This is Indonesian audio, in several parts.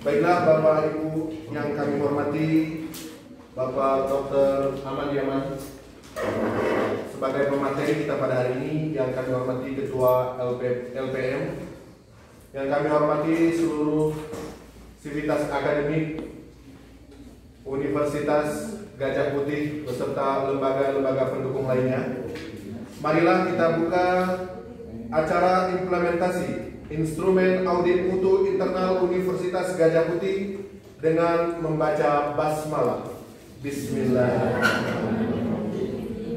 Baiklah Bapak Ibu yang kami hormati, Bapak Dr. Ahmad Yaman sebagai pemateri kita pada hari ini, yang kami hormati Ketua LPM, yang kami hormati seluruh sivitas akademik Universitas Gajah Putih beserta lembaga-lembaga pendukung lainnya. Marilah kita buka acara implementasi instrumen audit mutu internal Universitas Gajah Putih dengan membaca basmalah. Bismillahirrahmanirrahim.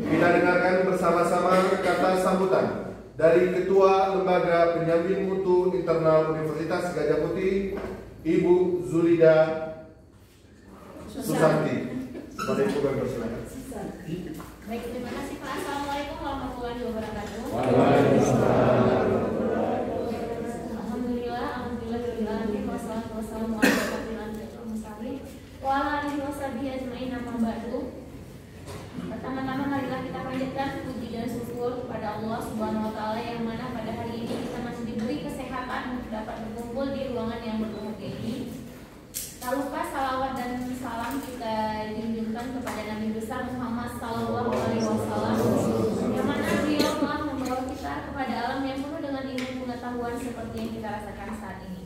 Kita dengarkan bersama-sama kata sambutan dari Ketua Lembaga Penyamping Mutu Internal Universitas Gajah Putih, Ibu Zulida Susanti. Baik, terima kasih Pak. Assalamualaikum warahmatullahi wabarakatuh. Pertama-tama marilah kita panjatkan puji dan syukur kepada Allah Subhanahu wa taala yang mana pada hari ini kita masih diberi kesehatan untuk dapat berkumpul di ruangan yang berguna ini. Tak lupa salawat dan salam kita junjungkan kepada Nabi besar Muhammad Sallallahu Alaihi Wasallam, yang mana beliau telah membawa kita kepada alam yang penuh dengan ilmu pengetahuan seperti yang kita rasakan saat ini.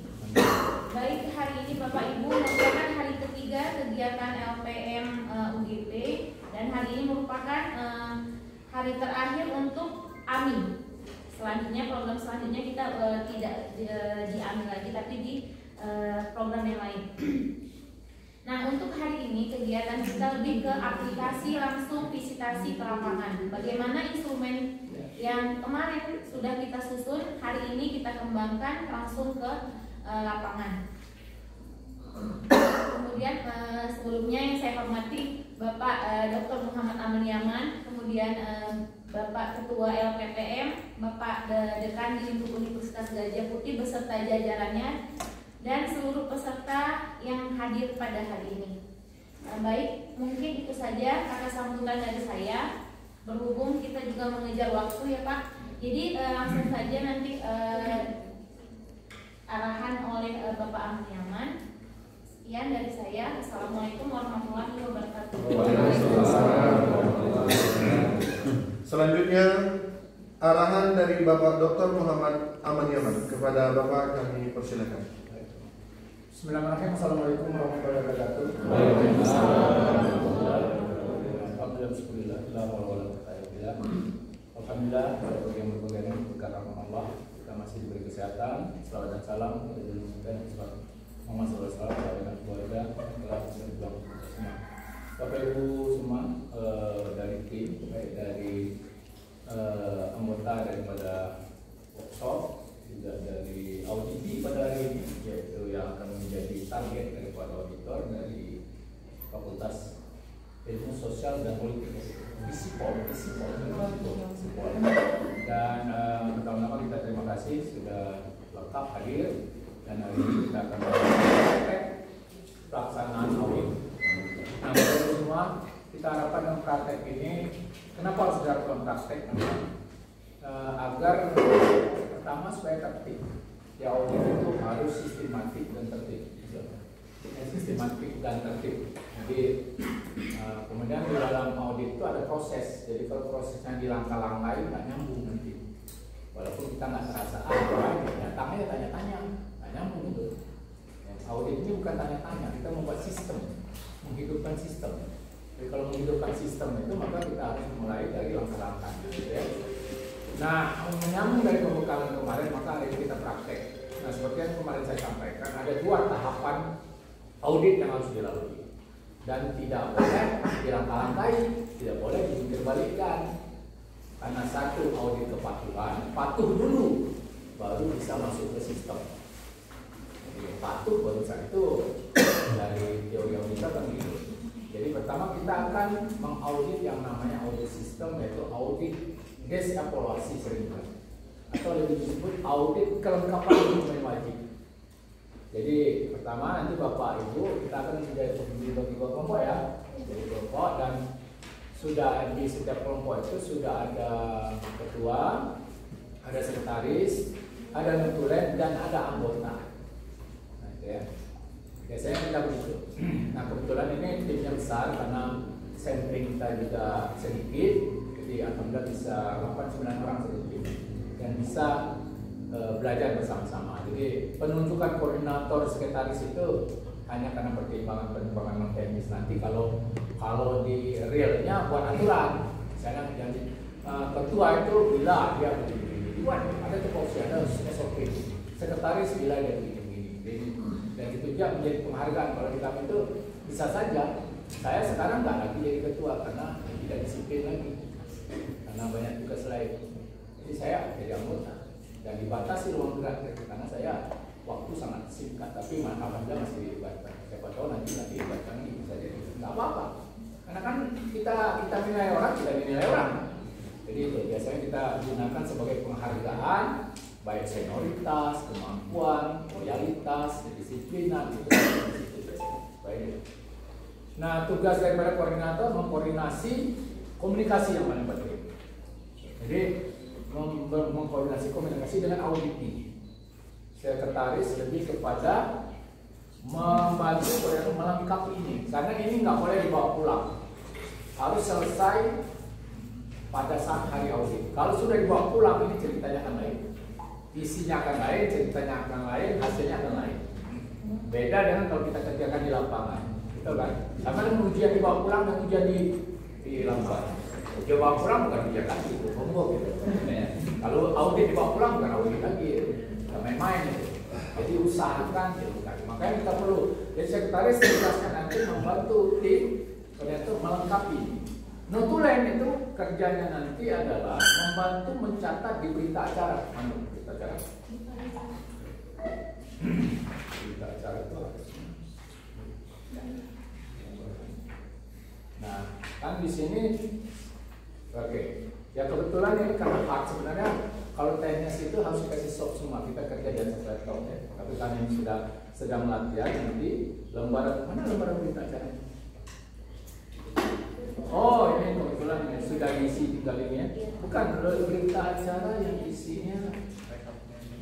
Baik, hari ini Bapak Ibu merupakan hari ketiga kegiatan LPM UGP, dan hari ini merupakan hari terakhir untuk AMI. Selanjutnya program selanjutnya kita tidak di AMI lagi, tapi di program yang lain. Nah, untuk hari ini kegiatan kita lebih ke aplikasi langsung visitasi ke lapangan. Bagaimana instrumen yang kemarin sudah kita susun, hari ini kita kembangkan langsung ke lapangan. Kemudian sebelumnya yang saya hormati Bapak Dr. Muhammad Aman Yaman, kemudian Bapak Ketua LPPM, Bapak Dekan di Lingkup Universitas Gajah Putih beserta jajarannya, dan seluruh peserta yang hadir pada hari ini. Baik, mungkin itu saja kata sambutan dari saya. Berhubung kita juga mengejar waktu ya Pak, jadi langsung saja nanti arahan oleh Bapak Ahmad Yaman. Sekian dari saya. Assalamualaikum warahmatullahi wabarakatuh. Selanjutnya arahan dari Bapak Dr. Muhammad Aman Yaman kepada Bapak kami persilakan. Bismillahirrahmanirrahim. Assalamualaikum warahmatullahi wabarakatuh. Alhamdulillah, berbagai berkat Allah kita masih diberi kesehatan. Selawat dan salam kita junjungkan Muhammad SAW dengan keluarga telah berjuang semua. Bapak Ibu semua, dari tim, baik dari anggota daripada workshop, juga dari auditi pada hari ini, yaitu yang akan menjadi target daripada auditor dari Fakultas Ilmu Sosial dan Politik, Visipol. Dan pertama-tama kita terima kasih sudah lengkap hadir, dan hari ini kita akan praktek pelaksanaan audit. Nah, Bapak semua, kita harapkan dalam praktek ini, kenapa harus dilakukan praktek? Agar pertama supaya tertib. Ya, audit itu harus sistematik dan tertib. Jadi kemudian di dalam audit itu ada proses. Jadi kalau prosesnya dilangkah-langkai nggak nyambung nanti. Walaupun kita nggak terasa datangnya tanya-tanya, nggak nyambung itu. Audit ini bukan tanya-tanya, kita membuat sistem, menghidupkan sistem. Jadi kalau menghidupkan sistem itu maka kita harus mulai dari langkah-langkah, gitu ya. Nah, menyambung dari pembekalan kemarin, maka hari ini kita praktek. Nah, seperti yang kemarin saya sampaikan, ada 2 tahapan audit yang harus dilalui, dan tidak boleh dilangkah-langkai, tidak boleh dijungkir-balikkan. Karena satu, audit kepatuhan, patuh dulu, baru bisa masuk ke sistem. Jadi patuh baru saat itu dari teori audit kan gitu. Jadi pertama kita akan mengaudit yang namanya audit sistem, yaitu audit evaluasi seringkali, atau lebih disebut audit kelengkapan dokumen wajib. Jadi pertama nanti Bapak Ibu kita akan menjadi bagi kelompok ya, jadi kelompok, dan sudah di setiap kelompok itu sudah ada ketua, ada sekretaris, ada notulen, dan ada anggota. Nah, ya. Biasanya kita begitu. Nah kebetulan ini timnya besar karena sampling kita juga sedikit, jadi alhamdulillah bisa 8-9 orang sedikit dan bisa belajar bersama-sama. Jadi penunjukan koordinator sekretaris itu hanya karena pertimbangan non teknis. Nanti kalau di realnya buat aturan, misalnya jadi ketua itu bila dia begini, ada tupoksi, ada SOP. Sekretaris bila dia begini, dan itu juga menjadi penghargaan. Kalau di kami itu bisa saja. Saya sekarang nggak lagi jadi ketua karena tidak disiplin lagi, karena banyak tugas lain. Jadi saya jadi anggota dan dibatasi ruang gerak karena saya waktu sangat singkat. Tapi alhamdulillah masih dilibatkan. Siapa tahu nanti dilibatkan ini bisa jadi nggak apa-apa. Karena kan kita nilai orang, kita dinilai orang. Jadi itu biasanya kita gunakan sebagai penghargaan, baik senioritas, kemampuan, loyalitas, kedisiplinan itu. Baik. Nah, tugas daripada koordinator mengkoordinasi komunikasi yang paling penting. Jadi mengkoordinasi komunikasi dengan audit. Sekretaris lebih kepada membantu koordinator melengkapi ini, karena ini nggak boleh dibawa pulang, harus selesai pada saat hari audit. Kalau sudah dibawa pulang, ini ceritanya akan lain, isinya akan lain, ceritanya akan lain, hasilnya akan lain. Beda dengan kalau kita kerjakan di lapangan, betul kan? Sama dengan ujian dibawa pulang dan ujian di lapangan. Ujian bawa pulang bukan ujian lagi, gitu. Kalau audit dibawa pulang bukan audit lagi, main-main gitu. Jadi usahakan gitu kan. Makanya kita perlu. Jadi sekretaris jelaskan nanti membantu tim koordinator melengkapi. Notulen itu kerjanya nanti adalah membantu mencatat di berita acara. Berita acara. Berita acara itu harusnya. Nah, kan di sini, oke. Ya kebetulan ini karena hard sebenarnya. Kalau teknis itu harus dikasih soft semua, kita kerja di atas laptop ya. Tapi kami ini sedang latihan nanti lembaran, mana lembaran berita acara? Oh ini kebetulan ya, sudah diisi tinggal ini ya. Bukan, berita acara yang isinya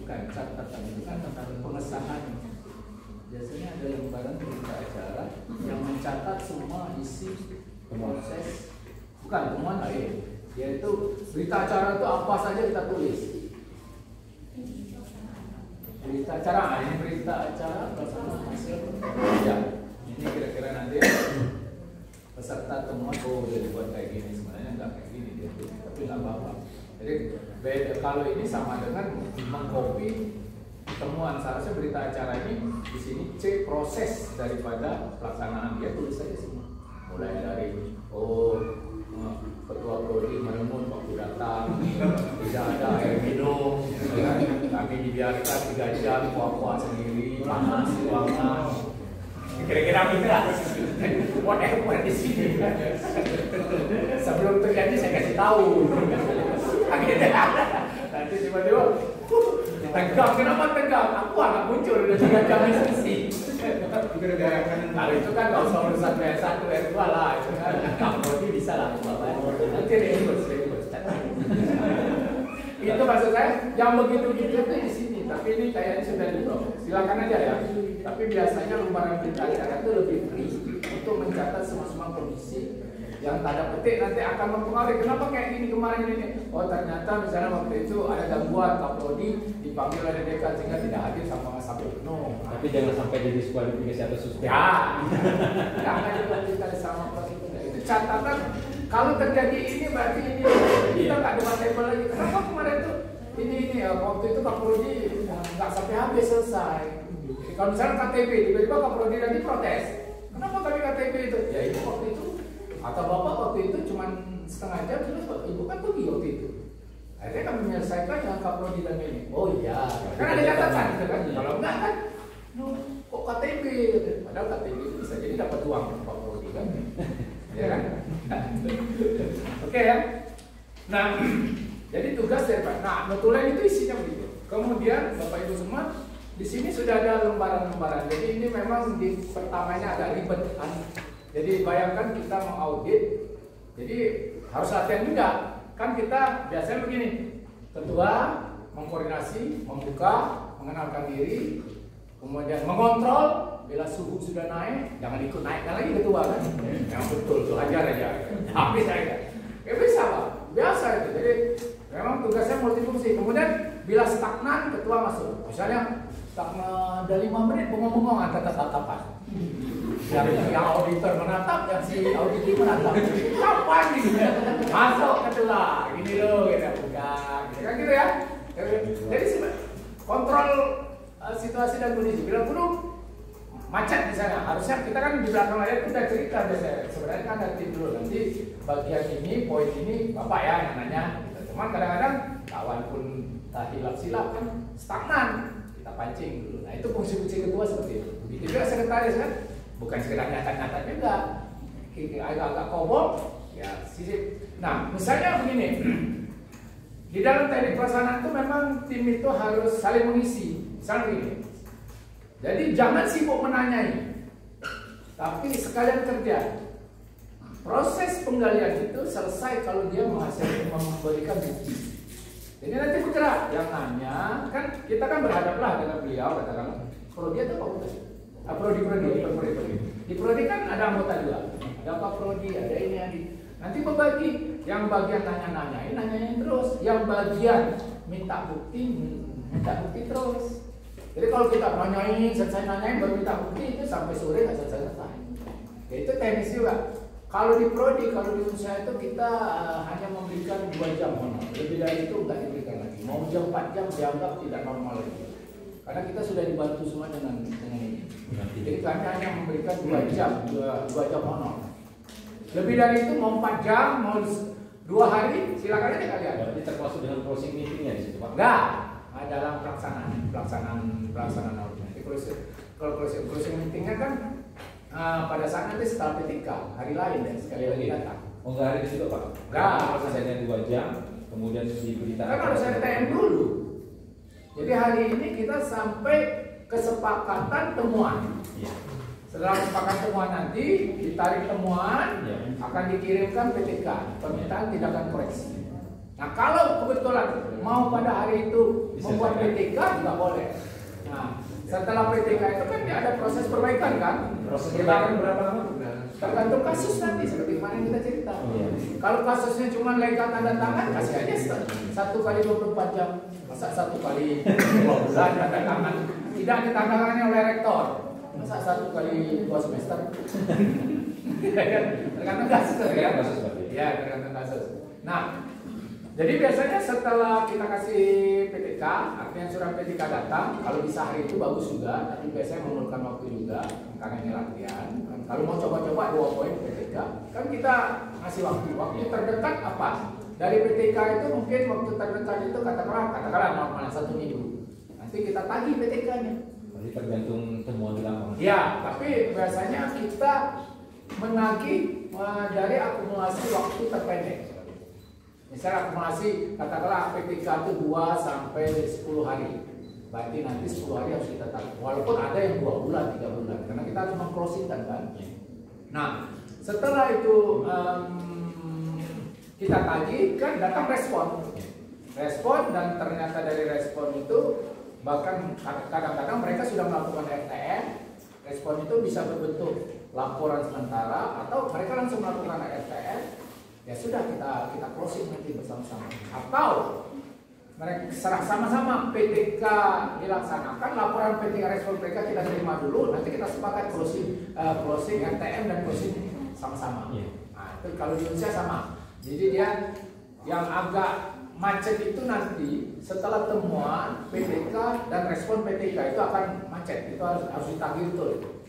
bukan catatan, itu kan tentang pengesahan. Biasanya ada lembaran berita acara yang mencatat semua isi proses, bukan temuan lain. Yaitu berita acara itu apa saja kita tulis. Berita acara, ini berita acara bersama hasil. Ya, ini kira-kira nanti peserta temuan udah dibuat kayak gini, sebenarnya nggak kayak gini dia, tapi nggak apa-apa. Jadi beda, kalau ini sama dengan mengcopy temuan. Seharusnya berita acara ini di sini C proses daripada pelaksanaan, dia tulis saja semua. Mulai dari ketua prodi merenung waktu datang, tidak ada air minum, kami dibiarkan 3 jam kuah-kuah sendiri, panas ruangan. Kira-kira mitra, whatever di sini. Sebelum terjadi saya kasih tahu. Akhirnya nanti tiba-tiba tegang, kenapa tegang? Aku anak muncul udah 3 jam diskusi. Kalau itu kan nggak usah urusan R1, R2 lah, itu kan kamu bisa lah, nanti ribut. Itu maksud saya, yang begitu-gitu itu di sini, tapi ini kayaknya sudah di-blok. Silakan aja ya. Tapi biasanya lembaran berita acara itu lebih free untuk mencatat semua kondisi yang tanda petik nanti akan mempengaruhi. Kenapa kayak gini kemarin ini? Oh ternyata misalnya waktu itu ada gangguan Kapolri dipanggil oleh dekan sehingga tidak hadir sampai penuh. Tapi jangan sampai didiskualifikasi atau suspend. Ya, jangan dilanjutkan sama proses itu. Catatan kalau terjadi ini berarti ini kita nggak debatable lagi. Kenapa kemarin itu ini waktu itu Kapolri nggak sampai habis selesai. Kalau misalnya KTP tiba-tiba Kapolri nanti protes. Kenapa kami KTP itu? Ya itu waktu itu. Atau bapak waktu itu cuma setengah jam, terus ibu kan pergi waktu itu. Akhirnya kami menyelesaikan dengan Kapolri dan ini. Oh iya, kan ada catatan gitu kan. Kalau enggak kan, kok KTP? Padahal KTP itu bisa jadi dapat uang Kapolri kan. Ya kan? Oke ya. Nah, jadi tugas dari Pak. Nah, notulen itu isinya begitu. Kemudian Bapak Ibu semua, di sini sudah ada lembaran-lembaran. Jadi ini memang di pertamanya agak ribet kan. Jadi bayangkan kita mengaudit, jadi harus latihan juga. Kan kita biasanya begini, ketua mengkoordinasi, membuka, mengenalkan diri, kemudian mengontrol bila suhu sudah naik, jangan ikut naikkan lagi ketua kan. Yang betul tuh ajar aja. Habis aja. Ya bisa Pak, biasa itu. Jadi memang tugasnya multifungsi. Kemudian bila stagnan ketua masuk. Misalnya stagnan ada 5 menit bengong-bengong antara tatapan. Yang auditor menatap, yang si auditor menatap. Kapan gitu? Masuk ketua. Gini loh, kita buka. Kan gitu ya. Jadi kontrol situasi dan kondisi. Bila perlu macet misalnya, harusnya kita kan di belakang layar kita cerita biasanya. Sebenarnya kan nanti dulu nanti bagian ini, poin ini bapak ya yang nanya. Gitu. Cuman kadang-kadang kawan pun tak hilap-silap kan stagnan, kita pancing dulu. Nah itu fungsi-fungsi ketua seperti itu. Begitu juga sekretaris kan, bukan sekedar nyata-nyata juga, agak-agak kobok, ya sisip. Nah misalnya begini, di dalam teknik pelaksanaan itu memang tim itu harus saling mengisi. Misalnya begini. Jadi jangan sibuk menanyai, tapi sekalian kerja. Proses penggalian itu selesai kalau dia memberikan bukti. Jadi nanti bergerak. Yang nanya, kan kita kan berhadaplah dengan beliau, katakanlah. Prodi itu apa bukan? Prodi. Di Prodi kan ada anggota juga. Ada Pak Prodi, ada ini. Nanti membagi. Yang bagian nanyain terus. Yang bagian minta bukti terus. Jadi kalau kita nanyain baru minta bukti itu sampai sore nggak selesai. Ya, itu teknis juga. Kalau di prodi, kalau di usaha itu kita hanya memberikan 2 jam honor. Lebih dari itu nggak diberikan lagi. Mau jam 4 jam dianggap tidak normal lagi. Karena kita sudah dibantu semua dengan ini. Jadi kami hanya memberikan 2 jam honor. Lebih dari itu mau 4 jam, mau 2 hari, silakan aja kalian. Berarti termasuk dengan closing meetingnya di situ Pak? Enggak. Dalam pelaksanaan audit. Nanti kalau closing meetingnya kan pada saat nanti setelah PTK hari lain dan sekali lagi datang. Oh nggak hari di situ Pak? Enggak. Prosesnya 2 jam, kemudian diberitakan. Kan harus RTM dulu. Jadi hari ini kita sampai kesepakatan temuan. Ya. Setelah kesepakatan temuan nanti ditarik temuan, ya, akan dikirimkan PTK, permintaan tindakan koreksi. Nah kalau kebetulan mau pada hari itu membuat PTK juga boleh. Nah setelah PTK itu kan ada proses perbaikan kan? Proses perbaikan berapa lama? Tergantung kasus nanti seperti kemarin kita cerita. Kalau kasusnya cuma legal tanda tangan, kasih aja 1 kali 24 jam, masa 1 kali 2 bulan tanda tangan tidak ditandatangani oleh rektor, masa 1 kali 2 semester. Tergantung kasus ya. Ya tergantung kasus. Nah jadi biasanya setelah kita kasih PTK, artinya surat PTK datang, kalau bisa hari itu bagus juga, tapi biasanya memerlukan waktu juga, karena ini latihan. Kalau mau coba-coba 2 poin PTK, kan kita ngasih waktu. Waktu terdekat apa? Dari PTK itu mungkin waktu terdekat itu katakanlah normalnya 1 minggu. Nanti kita tagih PTK-nya. Jadi tergantung temuan di lapangan. Ya, tapi biasanya kita menagih dari akumulasi waktu terpendek. Misalnya akumulasi katakanlah PTK itu 2 sampai 10 hari. Berarti nanti 10 hari harus kita tagih. Walaupun ada yang 2 bulan, 3 bulan. Karena kita harus meng-closing kan. Nah, setelah itu kita tagih kan datang respon. Respon dan ternyata dari respon itu bahkan kadang-kadang mereka sudah melakukan RTM. Respon itu bisa berbentuk laporan sementara atau mereka langsung melakukan RTM. Ya sudah kita closing nanti bersama-sama. Atau mereka serah sama-sama PTK dilaksanakan, laporan PTK respon PTK kita terima dulu, nanti kita sepakat closing RTM dan closing sama-sama. Nah, itu kalau di Indonesia sama. Jadi dia yang agak macet itu nanti setelah temuan PTK dan respon PTK itu akan macet. Itu harus ditagih betul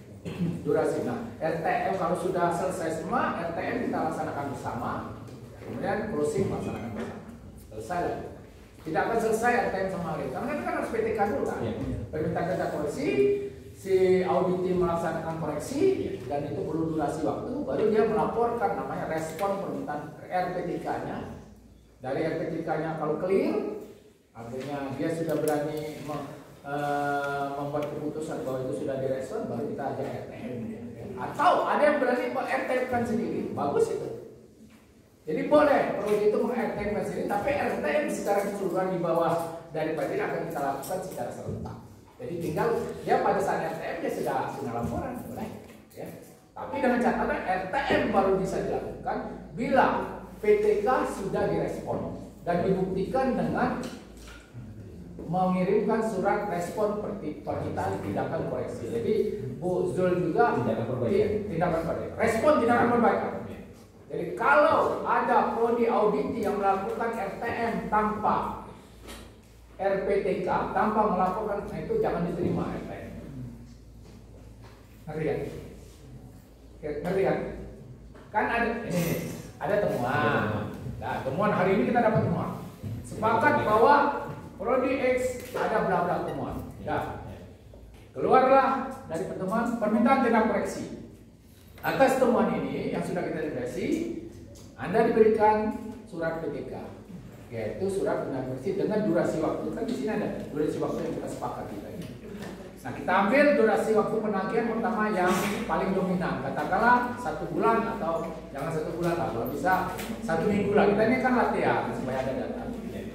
durasi. Nah, RTM kalau sudah selesai semua, RTM kita laksanakan bersama, kemudian closing laksanakan bersama. Selesai lah. Tidak akan selesai RTM sama hari, karena kan harus PTK dulu kan. Permintaan kita koreksi, si audit tim melaksanakan koreksi, dan itu perlu durasi waktu, baru dia melaporkan namanya respon permintaan RPTK-nya. Dari RPTK-nya kalau clear, artinya dia sudah berani membuat keputusan bahwa itu sudah direspon, baru kita ajak RTM. Atau ada yang berani RTM kan sendiri, bagus itu. Jadi boleh prodi itu meng-RTM kan sendiri, tapi RTM secara keseluruhan di bawah dari badan akan kita lakukan secara serentak. Jadi tinggal dia pada saat RTM dia sudah laporan, boleh. Ya. Tapi dengan catatan RTM baru bisa dilakukan bila PTK sudah direspon dan dibuktikan dengan mengirimkan surat respon permintaan tindakan koreksi. Jadi Bu Zul juga tindakan perbaikan. Respon tindakan perbaikan. Jadi kalau ada prodi audit yang melakukan RTM tanpa RPTK, tanpa melakukan, nah itu jangan diterima RTM. Ngerti kan? Ngerti kan? Kan ada temuan. Nah, temuan hari ini kita dapat temuan. Sepakat bahwa prodi X ada bla bla temuan. Nah, keluarlah dari pertemuan permintaan tindak koreksi. Atas temuan ini yang sudah kita redaksi, Anda diberikan surat PTK, yaitu surat tindak koreksi dengan durasi waktu. Kan di sini ada durasi waktu yang kita sepakati tadi. Nah, kita ambil durasi waktu penagihan pertama yang paling dominan. Katakanlah 1 bulan atau jangan 1 bulan lah, kalau bisa 1 minggu lah. Kita ini kan latihan supaya ada data.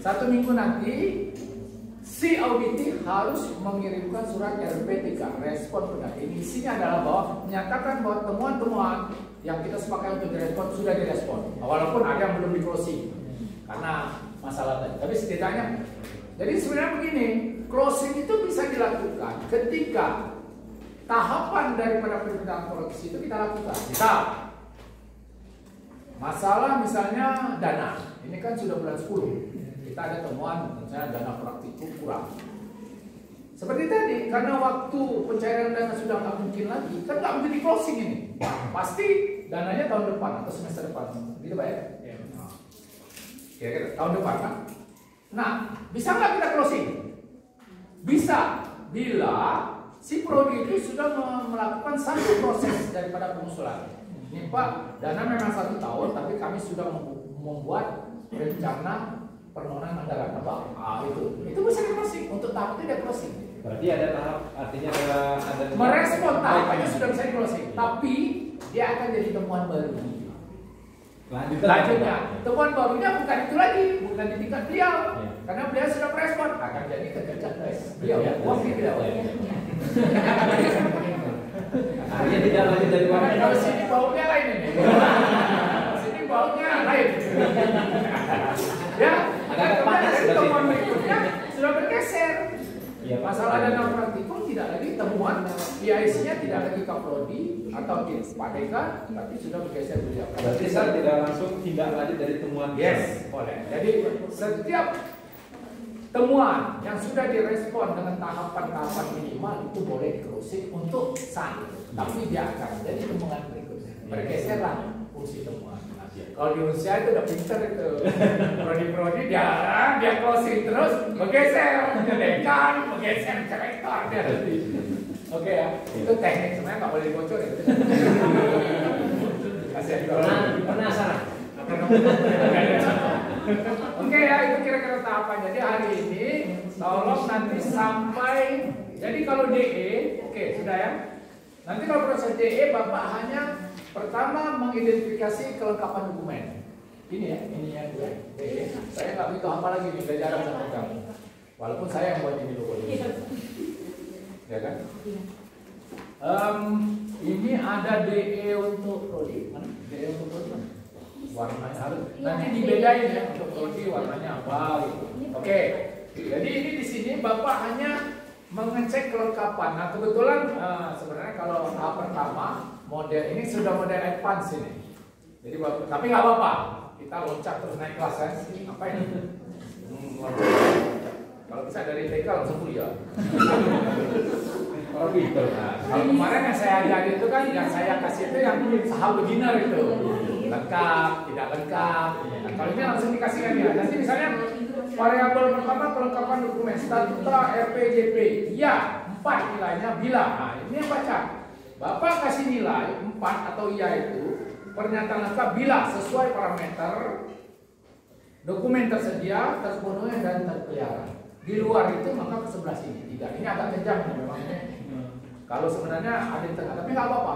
1 minggu nanti si auditi harus mengirimkan surat RPTK, respon penagih. Isinya adalah bahwa menyatakan bahwa temuan-temuan yang kita sepakati untuk direspon sudah direspon. Walaupun ada yang belum di closing karena masalah tadi. Tapi setidaknya, jadi sebenarnya begini, closing itu bisa dilakukan ketika tahapan daripada permintaan koreksi itu kita lakukan. Misal, masalah misalnya dana, ini kan sudah bulan 10. Kita ada temuan misalnya dana praktikum kurang. Seperti tadi, karena waktu pencairan dana sudah nggak mungkin lagi, kan nggak mungkin di closing ini. Pasti dananya tahun depan atau semester depan, gitu Pak ya? Kira-kira tahun depan kan? Nah, bisa nggak kita closing? Bisa, bila si prodi itu sudah melakukan satu proses daripada pengusulan. Ini Pak, dana memang 1 tahun, tapi kami sudah membuat rencana permohonan anggaran apa? Itu bisa di closing. Untuk tahap itu dia closing. Berarti ada tahap, artinya ada merespon tahapannya sudah bisa di closing, tapi dia akan jadi temuan baru. Lanjutnya, temuan barunya bukan itu lagi, bukan di tingkat beliau, karena beliau sudah merespon, akan jadi ke tingkat beliau. Wakil beliau. Artinya tidak lanjut dari mana? Kalau sini baunya lain ini. Sini baunya lain. Ya, agak panas temuan berikutnya sudah bergeser. Ya, masalah dana praktikum tidak lagi temuan, PIC-nya tidak lagi kaprodi atau PTK, tapi sudah bergeser beliau. Berarti saya tidak langsung tindak lanjut dari temuan. Yes, boleh. Jadi setiap temuan yang sudah direspon dengan tahapan-tahapan minimal itu boleh di closing untuk saat, tapi dia akan jadi temuan berikutnya. Bergeserlah fungsi temuan. Kalau di usia itu udah pinter itu, prodi-prodi dia closing terus bergeser ke dekan, bergeser ke rektor dia nanti. Oke ya, itu teknik sebenarnya nggak boleh bocor ya. Kasihan juga. Penasaran. Oke ya, itu kira-kira tahapan. Jadi hari ini tolong nanti sampai, jadi kalau DE, oke sudah ya. Nanti kalau proses DE Bapak hanya pertama mengidentifikasi kelengkapan dokumen. Ini ya, ini yang gue. Saya nggak begitu hafal lagi nih, udah jarang sama kamu. Walaupun saya yang buat ini logo ini. Ya kan? Ini ada DE untuk prodi. Mana? DE untuk prodi mana? Warnanya harus. Nanti dibedain ya untuk prodi warnanya apa gitu. Oke. Jadi ini di sini Bapak hanya mengecek kelengkapan. Nah kebetulan sebenarnya kalau tahap pertama model ini sudah model advance ini. Jadi tapi nggak apa-apa. Kita loncat terus naik kelas kan? Apa ini? Kalau bisa dari TK langsung kuliah. Kalau gitu. Kalau kemarin yang saya ajari itu kan yang saya kasih itu yang saham beginner itu. Lengkap, tidak lengkap. Nah, kalau ini langsung dikasihkan ya. Nanti misalnya variabel pertama kelengkapan dokumen statuta RPJP. Iya, 4 nilainya bila. Nah, ini yang baca. Bapak kasih nilai 4 atau iya itu pernyataan lengkap bila sesuai parameter dokumen tersedia, terpenuhi dan terpelihara. Di luar itu maka ke sebelah sini tidak. Ini agak kejam memang. Kalau sebenarnya ada di tengah, tapi nggak apa-apa.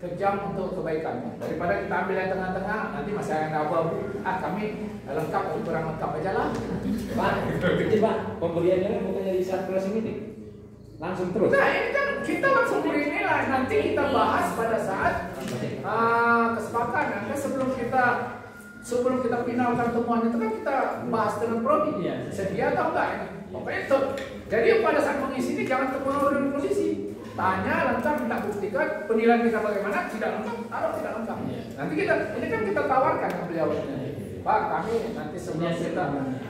Kejam untuk kebaikan. Daripada kita ambil yang tengah-tengah, nanti masih yang abu-abu. Kami lengkap atau kurang lengkap aja lah. Pak, Pak, pembeliannya bukannya di saat closing meeting? Langsung terus. Nah ini kan kita langsung beri nilai. Nanti kita bahas pada saat kesepakatan. Kan sebelum kita finalkan temuan itu kan kita bahas dengan prodi. Sedia atau enggak ini? Pokoknya itu. Jadi pada saat mengisi ini jangan terpengaruh dengan kondisi. Tanya lengkap, kita buktikan penilaian kita bagaimana, tidak lengkap, taruh tidak lengkap. Nanti ini kan kita tawarkan ke beliau. Pak, kami nanti sebelum kita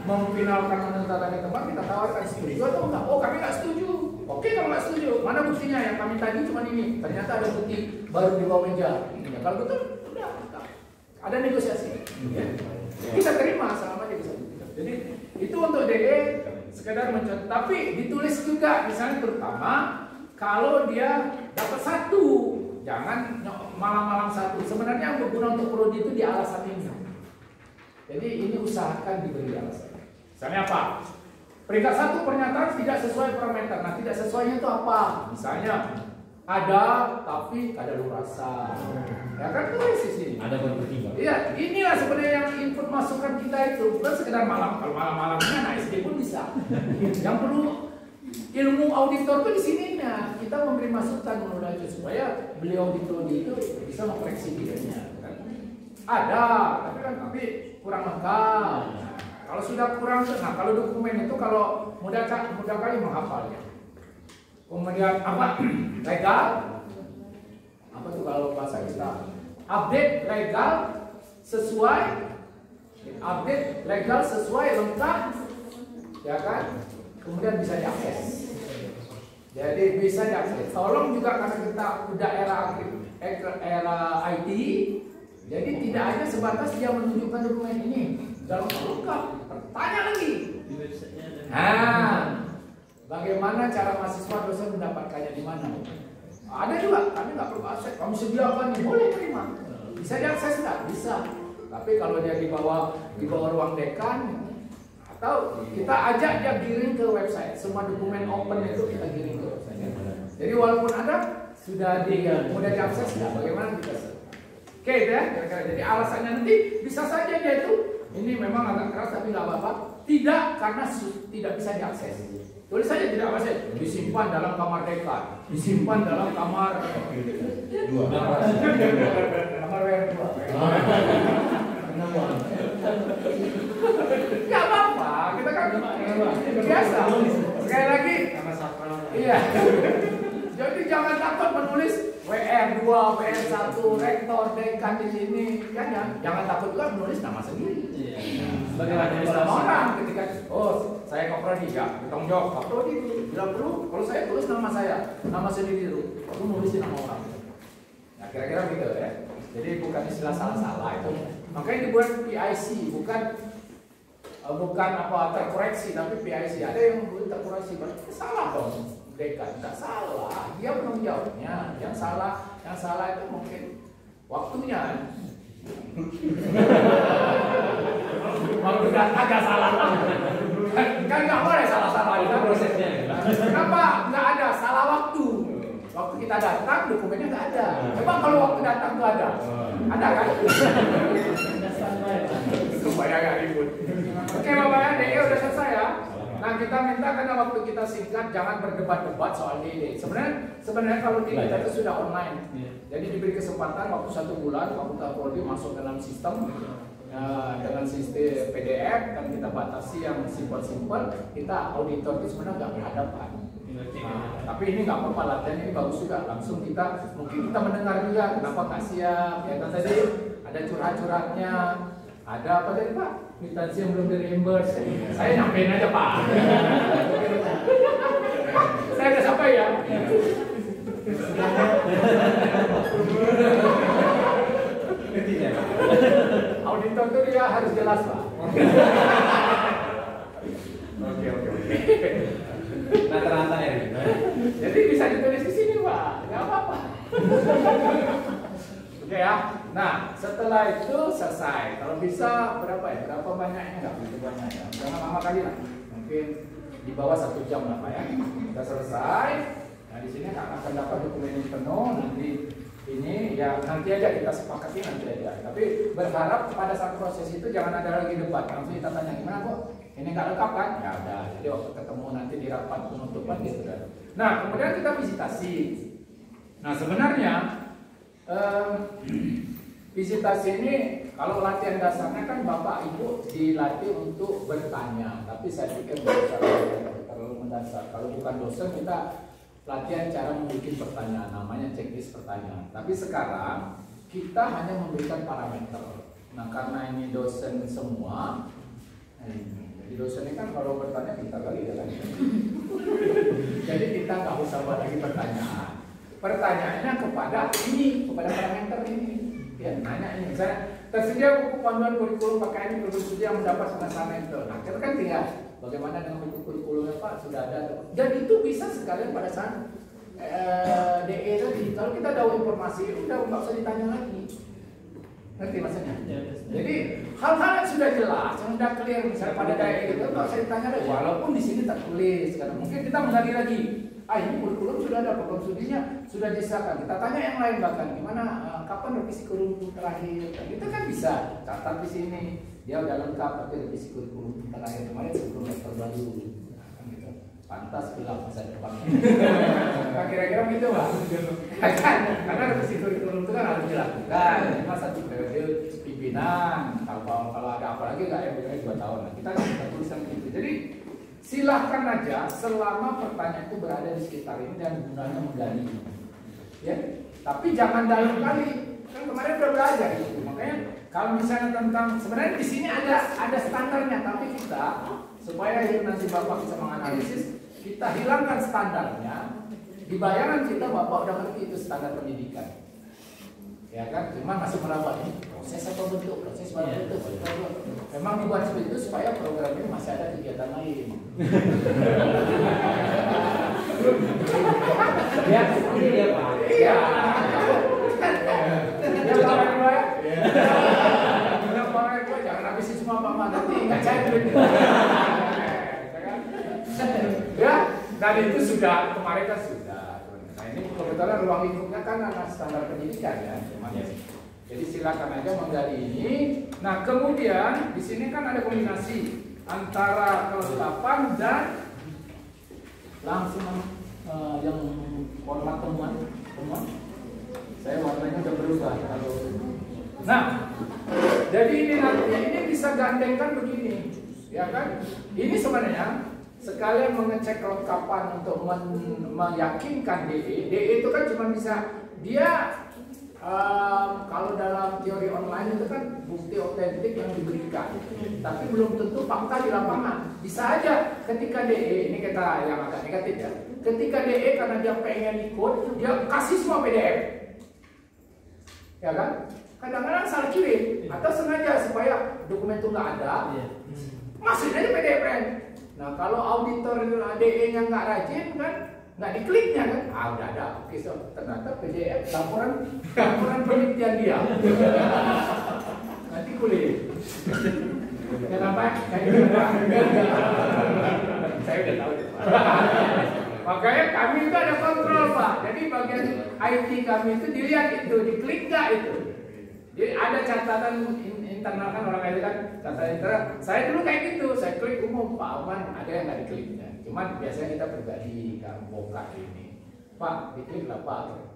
memfinalkan menentukan teman, kita tawarkan setuju atau enggak? Oh, kami nggak setuju. Oke, kalau nggak setuju, mana buktinya? Yang kami tadi cuma ini. Ternyata ada bukti baru di bawah meja. Ya, kalau betul, udah. Ada negosiasi. Ya. Kita terima selama dia bisa buktikan. Jadi itu untuk DE sekedar mencontoh. Tapi ditulis juga, misalnya terutama kalau dia dapat 1, jangan malam-malam 1. Sebenarnya yang berguna untuk prodi itu di alasan ini. Jadi ini usahakan diberi alasan. Misalnya apa? Peringkat 1 pernyataan tidak sesuai parameter. Nah, tidak sesuainya itu apa? Misalnya ada tapi kadaluarsa. Ya kan tulis di sini. Ada berpertimbang. Iya, inilah sebenarnya yang input masukan kita itu bukan sekedar malam. Kalau malam-malamnya anak SD pun bisa. Yang perlu ilmu auditor itu di sininya. Kita memberi masukan menurut itu supaya beliau auditor itu bisa mengkoreksi dirinya. Kan? Ada, tapi kurang lengkap. Kalau sudah kurang, nah kalau dokumen itu kalau mudah kali menghafalnya. Kemudian apa? Legal. Apa tuh kalau bahasa kita? Update legal sesuai. Update legal sesuai lengkap, ya kan? Kemudian bisa diakses. Jadi bisa diakses. Tolong juga karena kita udah era IT, jadi tidak hanya sebatas dia menunjukkan dokumen ini dalam lengkap. Tanya lagi. Nah, bagaimana cara mahasiswa dosen mendapatkannya di mana? Ada juga, kami nggak perlu akses. Kami sediakan, boleh terima. Bisa diakses nggak? Bisa. Tapi kalau dia di bawah ruang dekan, atau kita ajak dia giring ke website. Semua dokumen open itu kita giring ke website. Jadi walaupun ada, sudah mudah diakses nggak? Bagaimana kita? Oke, ya. Jadi alasannya nanti bisa saja dia itu ini memang agak keras tapi nggak apa-apa. Tidak karena tidak bisa diakses. Tulis saja tidak apa sih? Disimpan dalam kamar dekan, disimpan dalam kamar 2. Kamar WR2. Nggak apa-apa, kita kan biasa. Sekali lagi, iya. Jadi jangan takut menulis WR2, WR1, rektor, dekan di sini, kan ya? Jangan takut juga menulis nama sendiri. Bagaimana orang ketika saya Pak Prodi ya, bertanggung jawab Pak Prodi bila perlu, kalau saya tulis nama sendiri dulu, aku nulisin nama orang. Nah kira-kira gitu ya. Jadi bukan istilah salah-salah itu. Makanya dibuat PIC, bukan apa terkoreksi, tapi PIC. Ada yang belum terkoreksi, berarti salah dong. Dekan tidak salah, dia belum jawabnya. Yang salah itu mungkin waktunya. Waktu agak salah kan nggak boleh salah itu prosesnya. Kenapa nggak ada salah waktu? Waktu kita datang dokumennya nggak ada. Coba kalau waktu datang nggak ada, ada kan? Supaya nggak ribut. Oke Bapak DE udah selesai ya. Nah kita minta karena waktu kita singkat jangan berdebat-debat soal DE. Sebenarnya kalau DE kita itu sudah online. Jadi diberi kesempatan waktu 1 bulan Fakultas Prodi masuk dalam sistem dengan sistem PDF dan kita batasi yang simpel-simpel. Kita auditor itu sebenarnya nggak berhadapan. Tapi ini nggak apa-apa, latihan ini bagus juga. Langsung mungkin kita mendengar juga kenapa nggak siap. Ya kan tadi ada curhat-curhatnya. Ada apa tadi Pak? Kwitansi yang belum di-reimburse. Saya nyampein aja Pak. Saya udah sampai ya. Auditor itu dia harus jelas Pak. Oke. Nah terantang ya. Jadi bisa ditulis di sini Pak. Nggak apa-apa. Oke ya. Nah, setelah itu selesai. Kalau bisa berapa ya? Berapa banyaknya? Nggak begitu banyak ya. Jangan lama kali lah. Mungkin di bawah 1 jam lah Pak ya. Kita selesai. Nah di sini akan dapat dokumen yang penuh. Nanti ini ya nanti aja kita sepakati nanti aja. Tapi berharap pada saat proses itu jangan ada lagi debat. Langsung kita tanya gimana kok? Ini nggak lengkap kan? Ya udah. Jadi waktu ketemu nanti di rapat penutupan gitu kan. Nah, kemudian kita visitasi. Nah, sebenarnya visitasi ini kalau latihan dasarnya kan Bapak Ibu dilatih untuk bertanya, tapi saya pikir terlalu mendasar. Kalau bukan dosen kita latihan cara membuat pertanyaan, namanya checklist pertanyaan. Tapi sekarang kita hanya memberikan parameter. Nah, karena ini dosen semua, jadi dosen ini kan kalau bertanya kita kali ya kan. Jadi kita nggak usah buat lagi pertanyaan. Pertanyaannya kepada parameter ini. Ya, nanya ini, misalnya tersedia buku panduan kurikulum pakai ini kurikulum yang mendapat pengesahan itu. Nah, kita kan tinggal bagaimana dengan buku kurikulumnya Pak, sudah ada. Dan itu bisa sekalian pada saat DE tadi. Kalau kita tahu informasi, udah nggak usah ditanya lagi. Ngerti maksudnya? Jadi hal-hal yang sudah jelas, yang sudah clear, misalnya pada DE itu nggak usah ditanya lagi. Walaupun di sini tertulis, karena mungkin kita menggali lagi. Ini kurikulum sudah ada, program studinya sudah disahkan. Kita tanya yang lain bahkan gimana, kapan revisi kurikulum terakhir? Kita kan bisa catat di sini. Dia udah lengkap tapi revisi kurikulum terakhir kemarin sebelum semester baru. Kan gitu. Pantas gelap masa depan. Nah, kira-kira gitu Pak. Kan? Karena revisi kurikulum itu kan harus dilakukan. Cuma satu periode pimpinan. Kalau ada apa lagi nggak yang 2 tahun. Nah, kita tulisan gitu. Jadi silahkan aja selama pertanyaan itu berada di sekitar ini dan gunanya menggali, ya. Tapi jangan dalam kali. Kan kemarin udah belajar itu. Makanya kalau misalnya tentang sebenarnya di sini ada standarnya, tapi kita supaya nanti Bapak bisa menganalisis, kita hilangkan standarnya. Di bayangan kita Bapak udah ngerti itu standar pendidikan. Ya kan, cuma masih merawat ini proses atau bentuk, proses bentuk. Memang dibuat seperti itu supaya program ini masih ada kegiatan lain. Ya, iya Pak. Iya. Ya Pak ya. Ya Pak ya, jangan habisin semua Pak nanti nggak cair duit. Ya, dan itu sudah kemarin kan sudah. Nah ini kebetulan ruang lingkupnya kan anak standar pendidikan ya. Jadi silakan aja menggali ini. Nah kemudian di sini kan ada kombinasi antara kelengkapan dan langsung yang format temuan. Saya warnanya udah berubah. Nah jadi ini nanti ini bisa gandengkan begini, ya kan? Ini sebenarnya sekalian mengecek kelengkapan untuk meyakinkan DE. DE itu kan cuma bisa dia kalau dalam teori online itu kan bukti otentik yang diberikan, tapi belum tentu fakta di lapangan. Bisa aja ketika DE, ini kita yang agak negatif ya, ketika DE karena dia pengen ikut, dia kasih semua PDF, ya kan? Kadang-kadang salah kirim atau sengaja supaya dokumen itu nggak ada, masukin aja PDF. Nah kalau auditor DE-nya nggak rajin kan, nggak dikliknya kan, udah ada, oke so ternyata PDF laporan penelitian dia. Nanti kulit. Kenapa? Saya udah tahu. Makanya kami itu ada kontrol Pak. Jadi bagian IT kami itu dilihat itu, diklik nggak itu. Jadi ada catatan internal kan orang itu kan, catatan internal. Saya dulu kayak gitu, saya klik umum Pak Aman, ada yang nggak dikliknya. Cuman biasanya kita berbagi kan bongkar ini. Pak, diklik lah Pak.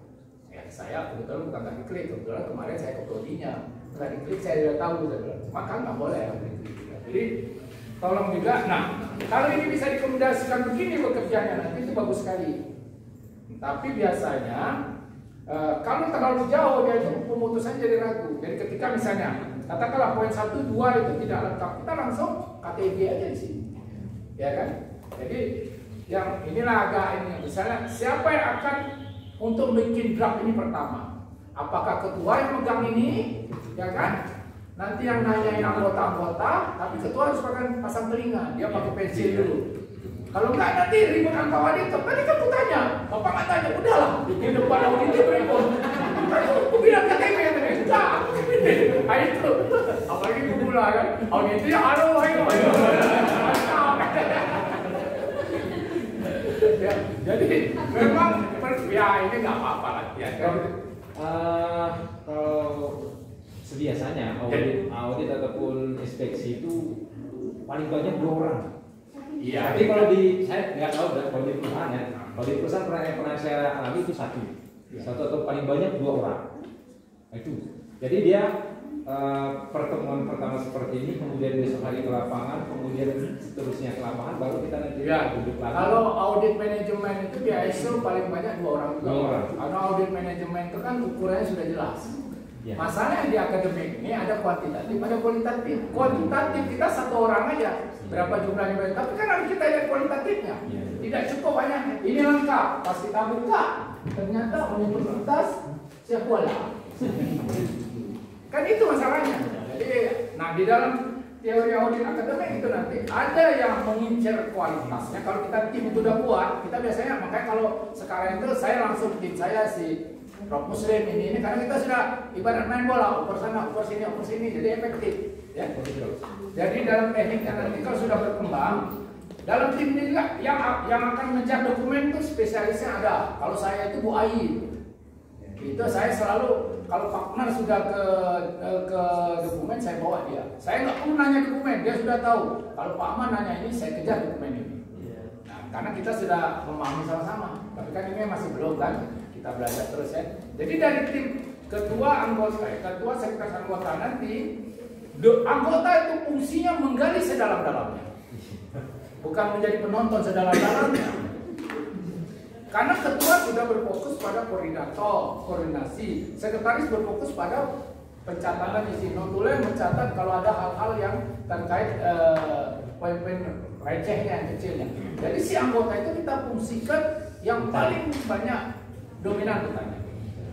Ya saya kebetulan bukan nggak diklik, kebetulan kemarin saya ke prodinya nggak diklik, saya sudah tahu maka nggak boleh diklik. Jadi tolong juga. Nah kalau ini bisa dikomodasikan begini bekerjanya nanti itu bagus sekali. Tapi biasanya kalau terlalu jauh dia itu pemutusan jadi ragu. Jadi ketika misalnya katakanlah poin 1, 2 itu tidak lengkap, kita langsung KTB aja di sini, ya kan? Jadi yang inilah agak ini. Misalnya siapa yang akan untuk bikin draft ini pertama? Apakah ketua yang megang ini, ya kan? Nanti yang nanyain anggota-anggota, tapi ketua harus pasang telinga, dia pakai pensil dulu. Kalau enggak nanti ribut antar auditor. Tadi kan aku tanya, Bapak nggak tanya, udahlah di depan auditor berikut. Aku bilang KTP ya tadi, enggak. Itu, apalagi pemula kan, auditor ya ayo. Ya, jadi memang ya ini nggak apa-apa lah ya. Kalau biasanya audit ataupun inspeksi itu paling banyak 2 orang. Iya. Tapi kalau saya nggak tahu kalau di perusahaan ya, Kalau di perusahaan yang pernah saya alami itu satu atau paling banyak 2 orang. Itu. Jadi dia pertemuan pertama seperti ini, kemudian besok hari ke lapangan, kemudian seterusnya ke lapangan, baru kita nanti duduk lagi. Kalau audit manajemen itu di ISO paling banyak 2 orang juga. 2 orang. Karena audit manajemen itu kan ukurannya sudah jelas. Ya. Masalahnya di akademik ini ada kuantitatif, ada kualitatif. Kuantitatif kita 1 orang aja, berapa jumlahnya, tapi kan harus kita lihat kualitatifnya. Ya. Tidak cukup banyak. Ini lengkap, pas kita buka ternyata universitas sekolah. Kan itu masalahnya. Jadi, nah di dalam teori audit akademik itu nanti ada yang mengincar kualitasnya. Kalau kita tim itu udah kuat, kita biasanya makanya kalau sekarang itu saya langsung tim saya si Prof Muslim ini karena kita sudah ibarat main bola, ukur sana, ukur sini, jadi efektif. Ya. Jadi dalam tekniknya nanti kalau sudah berkembang, dalam tim ini juga yang akan mengejar dokumen itu spesialisnya ada. Kalau saya itu Bu Ayi, itu saya selalu kalau partner sudah ke dokumen saya bawa dia. Saya nggak perlu nanya dokumen, dia sudah tahu. Kalau Pak Aman nanya ini, saya kejar dokumen ini. Nah, karena kita sudah memahami sama-sama. Tapi kan ini masih belum kan, kita belajar terus ya. Jadi dari tim ketua sekretaris anggota nanti, anggota itu fungsinya menggali sedalam-dalamnya, bukan menjadi penonton sedalam-dalamnya. Karena ketua sudah berfokus pada koordinasi, sekretaris berfokus pada pencatatan isi notule, mencatat kalau ada hal-hal yang terkait poin-poin recehnya yang kecilnya. Jadi si anggota itu kita fungsikan yang paling banyak dominan katanya.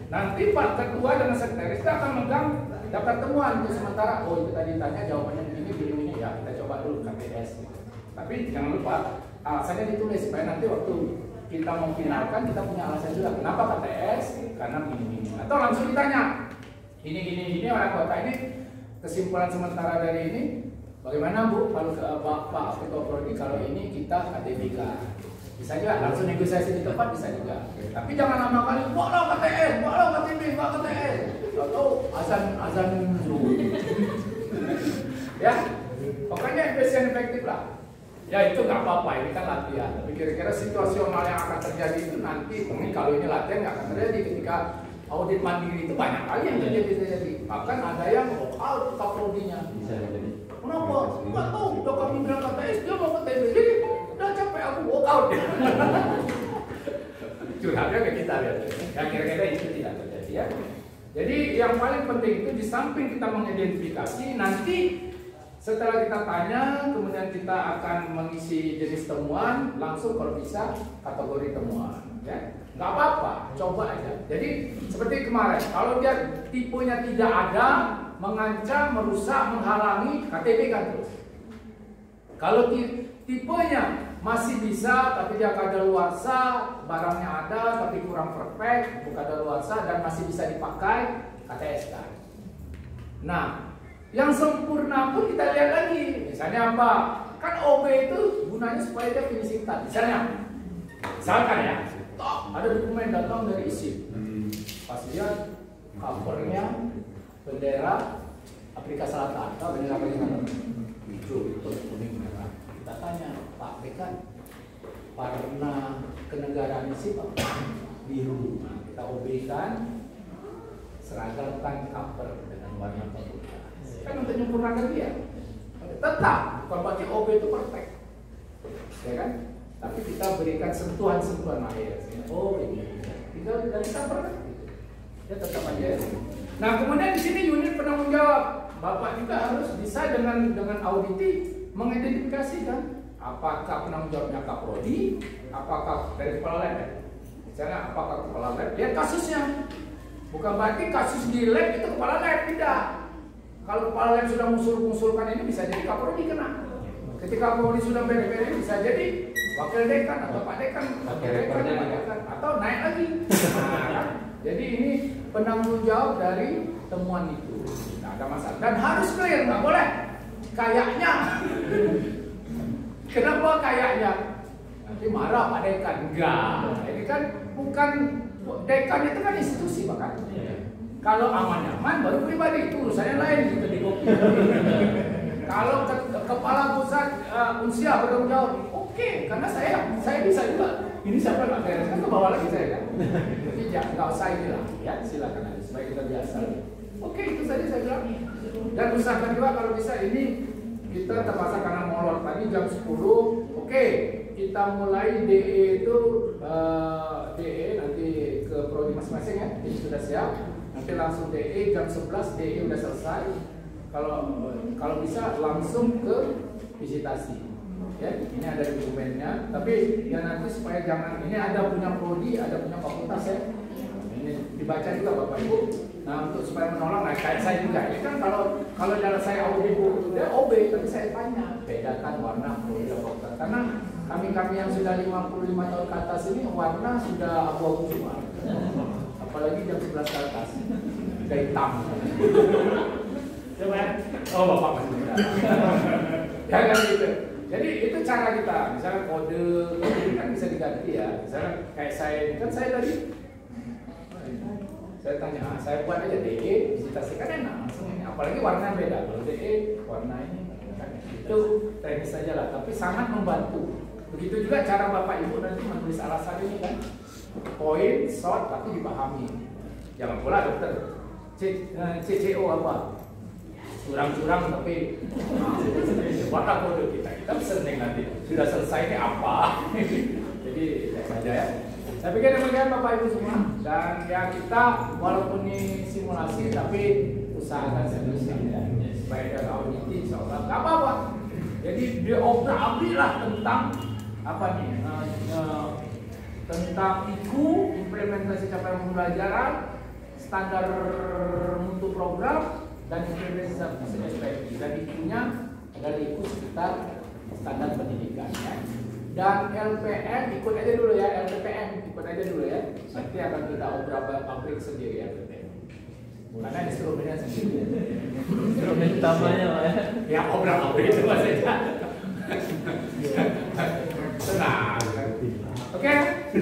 Nanti Pak Ketua dan sekretaris kita akan megang daftar temuan untuk sementara. Oh itu tadi tanya jawabannya begini ya kita coba dulu KTS. Tapi jangan lupa alasannya ditulis supaya nanti waktu kita mau finalkan kita punya alasan juga kenapa KTS, karena gini atau langsung ditanya ini orang kota ini kesimpulan sementara dari ini bagaimana Bu kalau Pak Ketua Prodi kalau ini kita KTBK bisa juga langsung negosiasi di tempat bisa juga tapi jangan lama kali Pak lo KTS, Pak lo KTB, Pak KTS atau azan ya pokoknya efektif lah. Ya itu nggak apa-apa, ini kan latihan. Tapi kira-kira situasional yang akan terjadi itu nanti, mungkin kalau ini latihan nggak akan terjadi ketika audit mandiri itu banyak kali yang terjadi. Bahkan ada yang walk out kaprodinya. Bisa jadi. Kenapa? Nggak tahu. Udah kami bilang KTS dia mau ke TB, jadi udah capek aku walk out. Curhatnya ke kita biasanya. Ya kira-kira itu tidak terjadi ya. Jadi yang paling penting itu di samping kita mengidentifikasi nanti. Setelah kita tanya, kemudian kita akan mengisi jenis temuan, langsung kalau bisa kategori temuan. Ya, nggak apa-apa, coba aja. Jadi seperti kemarin, kalau dia tipenya tidak ada, mengancam, merusak, menghalangi, KTB kan terus. Kalau tipenya masih bisa, tapi dia kadaluarsa, barangnya ada, tapi kurang perfect, bukan kadaluarsa dan masih bisa dipakai, KTS kan. Nah. Yang sempurna pun kita lihat lagi. Misalnya apa? Kan OB itu gunanya supaya dia finishing touch. Misalkan ya, ada dokumen datang dari ISIP. Pas lihat covernya bendera Afrika Selatan atau bendera Palestina. Itu kuning merah. Kita tanya, Pak Dekan, warna kenegaraan ISIP apa? Biru. Nah, kita OB-kan seragamkan cover dengan warna biru. Kan untuk menyempurnakan dia tetap bukan berarti OB itu perfect ya kan tapi kita berikan sentuhan-sentuhan akhir oh ini tinggal dari cover kan dia tetap aja. Nah kemudian di sini unit penanggung jawab Bapak juga harus bisa dengan auditi mengidentifikasikan apakah penanggung jawabnya Kaprodi, apakah dari kepala lab misalnya apakah kepala lab lihat kasusnya bukan berarti kasus di lab itu kepala lab tidak. Kalau kepala lab sudah mengusulkan ini bisa jadi Kaprodi kena. Ketika Kaprodi sudah beri bisa jadi wakil dekan atau Pak Dekan, atau naik lagi. Nah, jadi ini penanggung jawab dari temuan itu. Tidak ada masalah dan harus clear, nggak boleh kayaknya. Kenapa kayaknya? Nanti marah Pak Dekan. Enggak. Ini kan bukan dekan itu kan institusi bahkan. Kalau aman-aman baru pribadi itu urusannya lain gitu di kopi. Kalau kepala pusat unsia bertanggung jawab, oke, karena saya bisa juga ini siapa nggak beres kan bawa lagi saya kan. Jadi jangan nggak usah inilah ya, silakan aja supaya kita biasa. Oke, itu saja saya bilang. Dan usahakan juga kalau bisa ini kita terpaksa karena molor tadi jam 10. Oke, kita mulai DE itu DE nanti ke prodi masing-masing ya, ini sudah siap. Nanti langsung DE jam 11 DE udah selesai. Kalau bisa langsung ke visitasi. Ya, ini ada dokumennya, tapi ya nanti supaya jangan ini ada punya prodi, ada punya fakultas ya. Ini dibaca juga Bapak Ibu. Nah, untuk supaya menolong, nah kayak saya juga. Ini kan kalau jalan saya OB itu dia OB, tapi saya tanya bedakan warna prodi dan fakultas. Karena kami yang sudah 55 tahun ke atas ini warna sudah abu-abu semua. Apalagi jam 11 ke atas, udah hitam. Coba, oh Bapak masih muda. Ya kan gitu. Jadi itu cara kita, misalnya kode ini kan bisa diganti ya. Misalnya kayak saya ini kan saya tadi saya tanya, saya buat aja DE, visitasi kan enak langsung ini. Apalagi warna beda, kalau DE warna ini kan itu teknis saja lah, tapi sangat membantu. Begitu juga cara Bapak Ibu nanti menulis alasan ini kan, poin, short tapi dipahami. Jangan pula dokter CCO apa? Curang-curang tapi warna kode kita seneng nanti sudah selesai ini apa. Jadi saja ya. Saya pikir demikian Bapak Ibu semua, dan ya kita walaupun ini simulasi tapi usahakan serius ya, supaya ada audit insyaallah nggak apa-apa. Jadi diobrak-abrik lah tentang apa nih tentang IKU, implementasi capaian pembelajaran, standar mutu program, dan implementasi SPP. Dan IKU-nya adalah IKU sekitar standar pendidikan ya. Dan LPM ikut aja dulu ya, LPM ikut aja dulu ya. Nanti akan kita obrak-abrik sendiri ya LPM. Karena instrumennya sendiri. Instrumen utamanya Pak ya. Ya obrak-abrik itu saja. Tenang. Oke,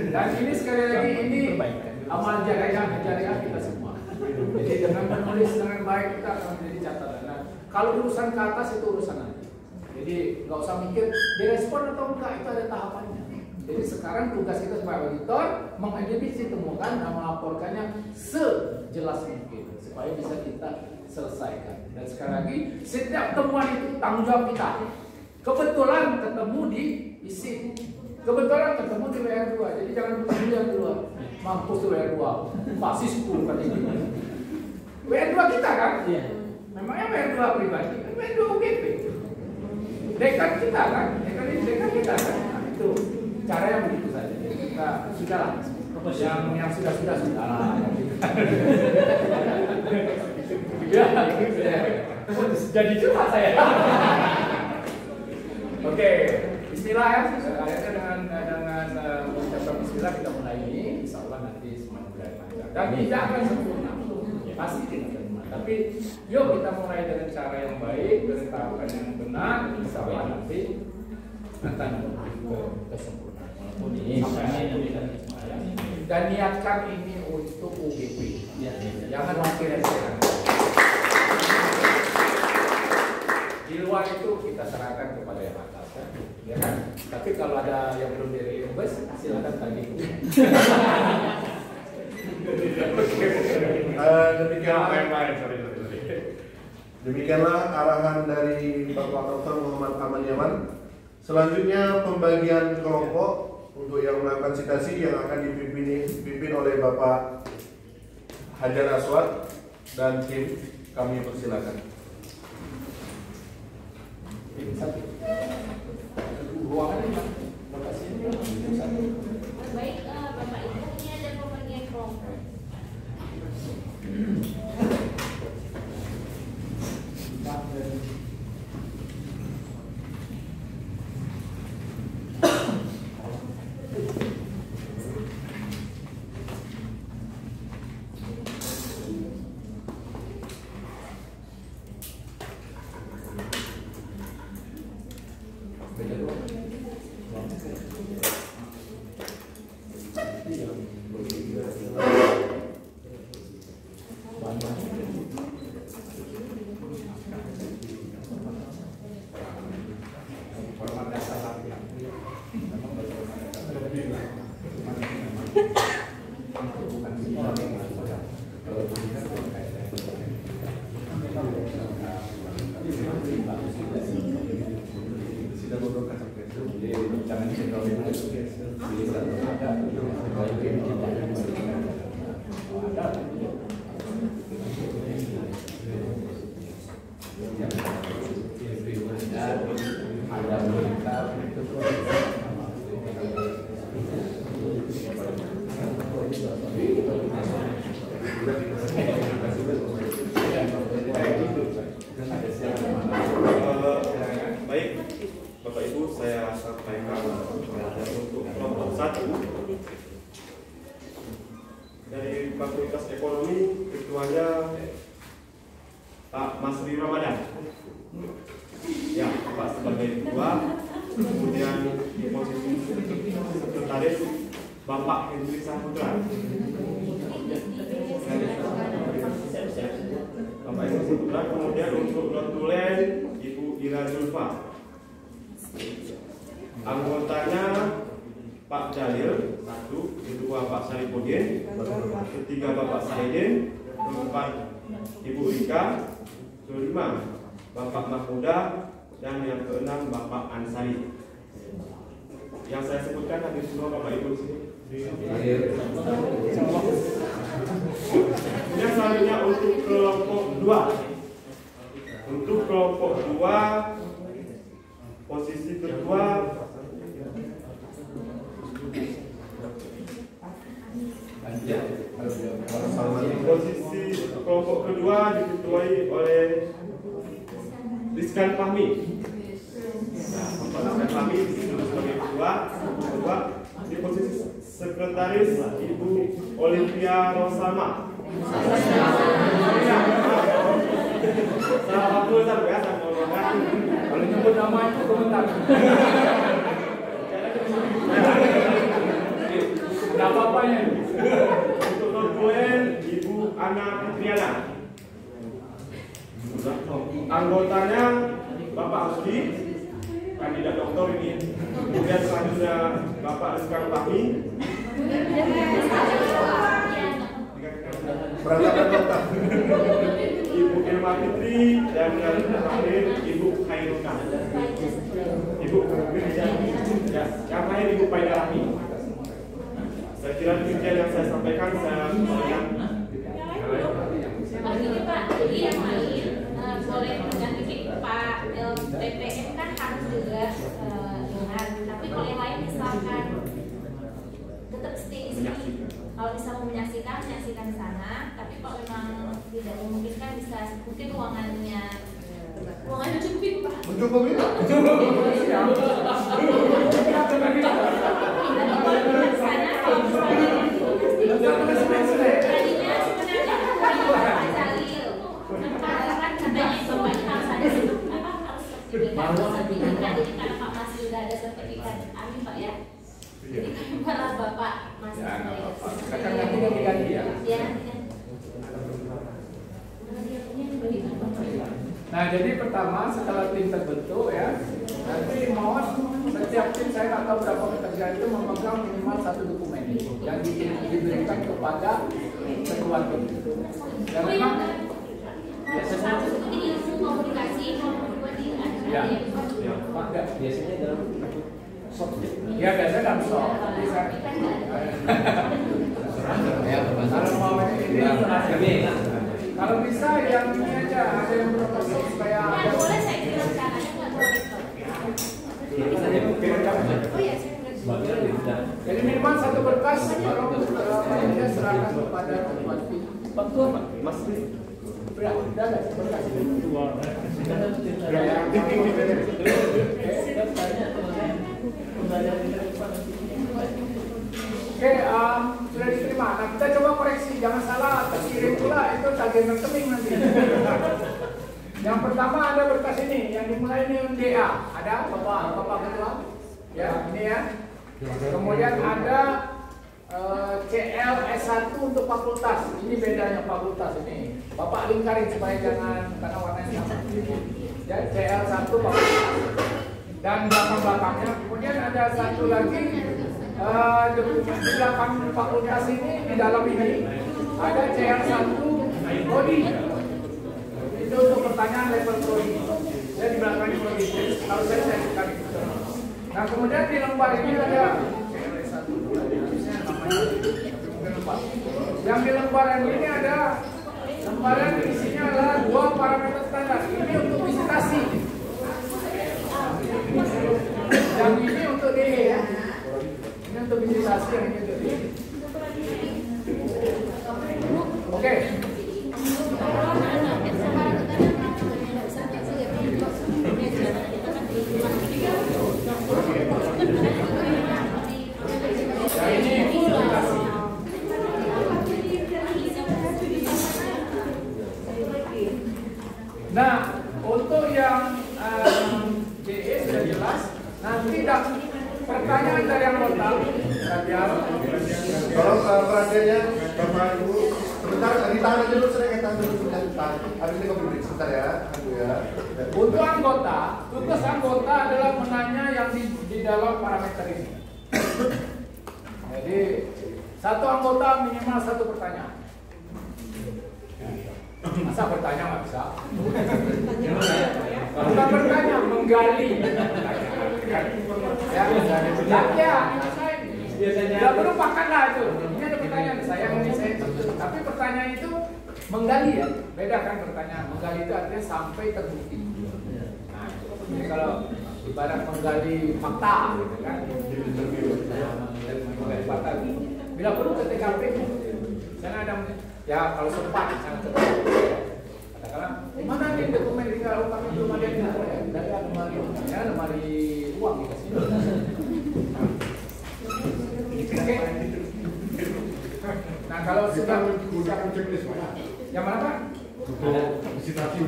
dan ini sekali lagi ini amal jariah kita semua. Jadi dengan menulis dengan baik kita akan menjadi catatan. Nah, kalau urusan ke atas itu urusan nanti. Jadi nggak usah mikir direspon atau enggak, itu ada tahapannya. Jadi sekarang tugas kita sebagai auditor mengidentifikasi temukan dan melaporkannya sejelas mungkin supaya bisa kita selesaikan. Dan sekali lagi setiap temuan itu tanggung jawab kita. Kebetulan ketemu di isi, kebetulan ketemu di WR2, jadi jangan lihat dulu. Mampus tuh WR2, fasisku katanya. WR2 kita kan? Iya. Memangnya WR2 pribadi, WR2 UGP. Dekan kita kan, dekan kita kan. Nah, itu cara yang begitu saja. Kita sudahlah. Yang sudah lah. Ya, jadi curhat saya. Oke, bismillah ya. Akhirnya dengan mengucapkan bismillah kita mulai ini. Insya Allah nanti semuanya mulai lancar. Dan tidak akan sempurna. Ya, pasti tidak sempurna. Tapi yuk kita mulai dengan cara yang baik, dengan tahapan yang benar. Insya Allah nanti akan ke kesempurnaan. Walaupun ini dan niatkan ini untuk UGP. Jangan wakil-wakil. Di luar itu kita serahkan kepada yang atas kan? Ya kan? Tapi kalau ada yang belum direquest, silakan tagih. Demikianlah arahan dari Bapak Dr. Muhammad Aman Yaman. Selanjutnya pembagian kelompok untuk yang melakukan citasi yang akan dipimpin oleh Bapak Hajar Aswad dan tim, kami persilakan. Baik, Bapak Ibu, ini ada pembagian kelompok. Baik, Bapak Ibu, saya sampaikan untuk kelompok 1 dari Fakultas Ekonomi, ketuanya Pak Masri Ramadan. Ya, Pak sebagai ketua. Kemudian di posisi sekretaris Bapak Hendri Saputra. Bapak Hendri Saputra. Kemudian untuk notulen Ibu Ira Zulfa. Anggotanya Pak Jalil, 1, kedua Pak Saripudin, ketiga Bapak Saidin, keempat Ibu Rika, kelima Bapak Mahmuda, dan yang keenam Bapak Ansari. Yang saya sebutkan hadir semua Bapak Ibu di sini. Yang selanjutnya untuk kelompok 2. Untuk kelompok 2 posisi ketua posisi kelompok kedua diketuai oleh Rizkan Fahmi. Nah, Bapak Rizkan Fahmi sebagai ketua. Di posisi sekretaris Ibu Olivia Rosama. Salah waktu ya, Kalau nyebut nama itu komentar. Tidak apa-apanya. Untuk notulen Ibu Ana Fitriana. Anggotanya Bapak Asli, kandidat doktor ini. Kemudian selanjutnya Bapak Rizkan Fahmi. Perangkat kota. Ibu Irma Fitri, dan yang terakhir Ibu Khairuna. Ibu ya, yang lain Ibu Paidarami. Saya kira demikian yang saya sampaikan. Saya sampaikan. Begini Pak, jadi yang lain boleh mengganti Pak LPPM kan harus juga dengar. Tapi kalau yang lain misalkan tetap stay di sini. Kalau bisa mau menyaksikan di sana. Tapi kalau memang tidak memungkinkan bisa mungkin ruangannya cukup Pak. Mencukupi Pak. Sana kalau misalnya tadinya sebenarnya Pak Jalil kan katanya itu Pak harus ada sertifikat jadi karena Pak Mas sudah ada sertifikat amin Pak ya. Jadi kami para Bapak Mas Akan ganti ya. Ya. Nah, jadi pertama setelah tim terbentuk ya, nanti mohon setiap tim, saya nggak tahu berapa pekerja itu memegang minimal 1 dokumen yang diberikan kepada ketua tim. Dan memang biasanya ini ilmu komunikasi ya, Biasanya dalam soft ya biasanya dalam soft. Kalau mau ini kalau bisa yang ini aja, ada yang proposal supaya ya boleh saya kira caranya nggak boleh oh ya saya jadi minimal 1 berkas kalau dia serahkan kepada ketua tim. Betul Pak. Mas Udah ada berkas itu. Oke, sudah diterima. Nah, kita coba koreksi, jangan salah terkirim pula itu tagihan rekening nanti. Yang pertama ada berkas ini, yang dimulai dengan DA. Ada Bapak Ketua? Ya, ini ya. Kemudian ada CL S1 untuk fakultas. Ini bedanya fakultas ini. Bapak lingkarin supaya jangan karena warnanya sama. Ya, CL1 fakultas. Dan belakang-belakangnya. Kemudian ada satu lagi di belakang fakultas ini di dalam ini ada CR1 prodi. Itu untuk pertanyaan level prodi. Saya di belakangnya prodi. Kalau saya sekali. Nah kemudian di lembar ini ada CR1. Yang di lembaran ini ada lembaran isinya adalah 2 parameter standar. Ini untuk visitasi. Yang ini untuk DE ya. Ini untuk visitasi, yang ini untuk DE. Oke. Yang ini visitasi. Nah, untuk yang DE sudah jelas. Nanti pertanyaan dari anggota. Tolong perhatiannya Bapak Ibu sebentar, ditahan dulu, saya tahan dulu sebentar. Habis ini kopi break sebentar ya, Untuk anggota, tugas anggota adalah menanya yang di dalam parameter ini. Jadi satu anggota minimal 1 pertanyaan. Masa bertanya nggak bisa? Bukan bertanya, menggali. Ya, biasanya. Tidak perlu pakanlah itu. Ini ada pertanyaan, saya. Tapi pertanyaan itu menggali ya. Beda kan pertanyaan. Menggali itu artinya sampai terbukti. Nah, jadi kalau ibarat menggali fakta, gitu kan? Menggali fakta. Bila perlu ke TKP, misalnya ada. Ya kalau sempat misalnya katakanlah mana nih dokumen tinggal utang itu mana ya dari lemari uang dikasih. Oke. Nah kalau sudah checklist mana? Yang mana Pak? visitasi.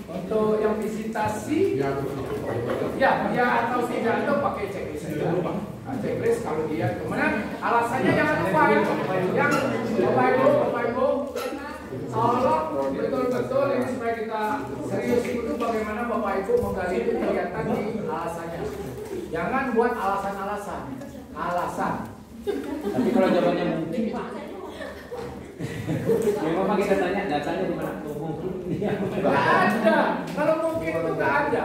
Untuk yang visitasi ya atau tidak atau pakai checklist saja. Checklist kalau dia kemudian alasannya jangan lupa yang Bapak Ibu tolong betul-betul ini supaya kita serius itu bagaimana Bapak Ibu menggali itu kelihatan di alasannya. Jangan buat alasan. Tapi kalau jawabannya mungkin Pak. Memang kita tanya datanya di mana? Nggak ada. Kalau mungkin itu nggak ada.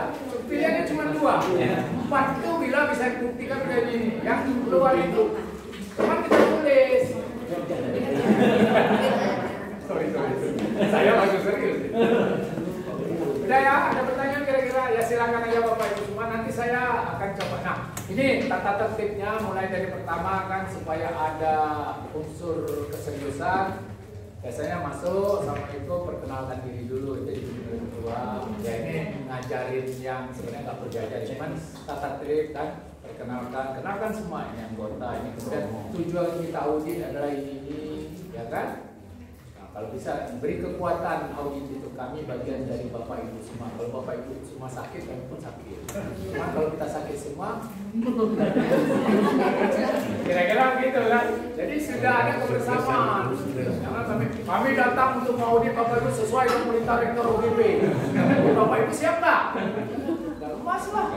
Pilihannya cuma 2. 4 itu bila bisa dibuktikan kayak gini. Yang keluar itu cuma kita tulis. Sorry. Saya masih serius. Udah ya, ada pertanyaan kira-kira? Ya silakan aja Bapak Ibu semua. Nanti saya akan coba. Nah, ini tata tertibnya mulai dari pertama kan supaya ada unsur keseriusan. Biasanya masuk, Assalamualaikum, perkenalkan diri dulu. Itu di kedua. Ya ini ngajarin yang sebenarnya nggak berjajar, cuman tata tertib kan. Kenalkan semua ini anggota ini. Kemudian tujuan kita audit adalah ini, ya kan? Kalau bisa beri kekuatan audit itu, kami bagian dari Bapak Ibu semua. Kalau Bapak Ibu semua sakit, kami pun sakit. Cuma kalau kita sakit semua, kira-kira gitu kan. Jadi sudah ada kebersamaan. Jangan kami datang untuk audit Bapak Ibu sesuai dengan perintah Rektor UGB. Bapak Ibu siap nggak? Gak emas lah.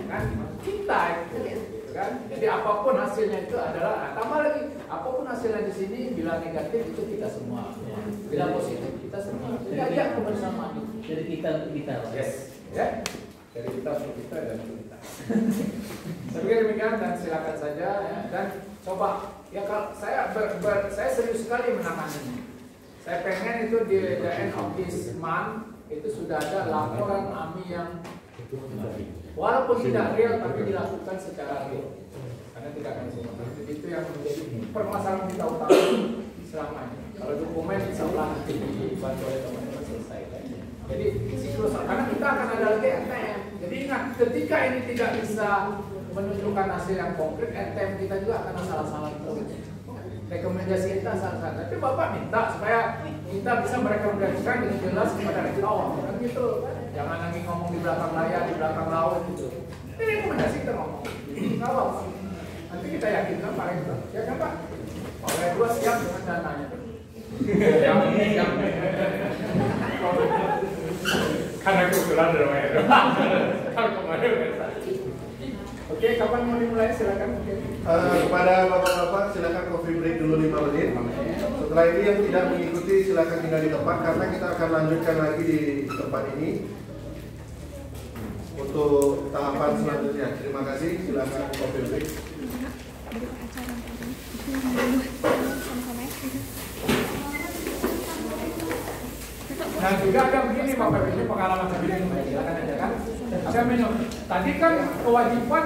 Kan cinta itu. Kan? Jadi apapun hasilnya itu adalah, tambah lagi, apapun hasilnya di sini bila negatif itu kita semua, bila positif kita semua. Jadi ajak kebersamaan itu. Dari kita untuk kita. Yes, ya. Dari kita untuk kita dan untuk kita. Saya pikir demikian dan silakan saja ya. Dan coba ya kalau saya saya serius sekali menangani ini. Saya pengen itu di the end of this month itu sudah ada laporan AMI yang walaupun tidak real tapi dilakukan secara real, karena tidak akan semua. Itu yang menjadi permasalahan kita utama selama ini. Kalau dokumen insya Allah nanti dibantu oleh teman-teman selesai. Jadi siklus, karena kita akan ada lagi NTM. Jadi ingat, ketika ini tidak bisa menunjukkan hasil yang konkret, NTM kita juga akan salah-salah terus. Rekomendasi kita salah-salah. Tapi Bapak minta supaya kita bisa merekomendasikan dengan jelas kepada rektor, kan gitu. Jangan lagi ngomong di belakang layar, di belakang laut gitu. Ini rekomendasi kita ngomong. Kalau nanti kita yakinkan Pak Rektor, ya kan Pak? Pak Rektor siap dengan dananya. Yang karena kebetulan ada Pak Rektor. Kalau kemarin oke, kapan mau dimulai? Silakan. Kepada bapak-bapak silakan coffee break dulu 5 menit. Setelah ini yang tidak mengikuti silakan tinggal di tempat karena kita akan lanjutkan lagi di tempat ini untuk tahapan selanjutnya. Terima kasih. Silakan coffee break. Nah juga ada begini Bapak Ibu, ini pengalaman saya bilang silakan aja kan. Saya minum. Tadi kan kewajiban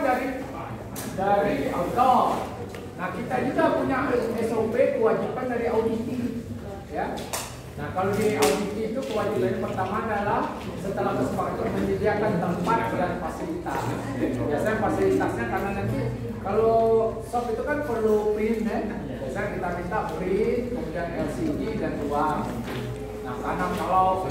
dari outdoor. Nah kita juga punya SOP kewajiban dari auditi, ya. Nah kalau di auditi itu kewajiban pertama adalah setelah kesepakatan menyediakan tempat dan fasilitas. Biasanya fasilitasnya karena nanti kalau shop itu kan perlu print, ya. Biasanya kita minta print, kemudian LCD dan ruang. Nah karena kalau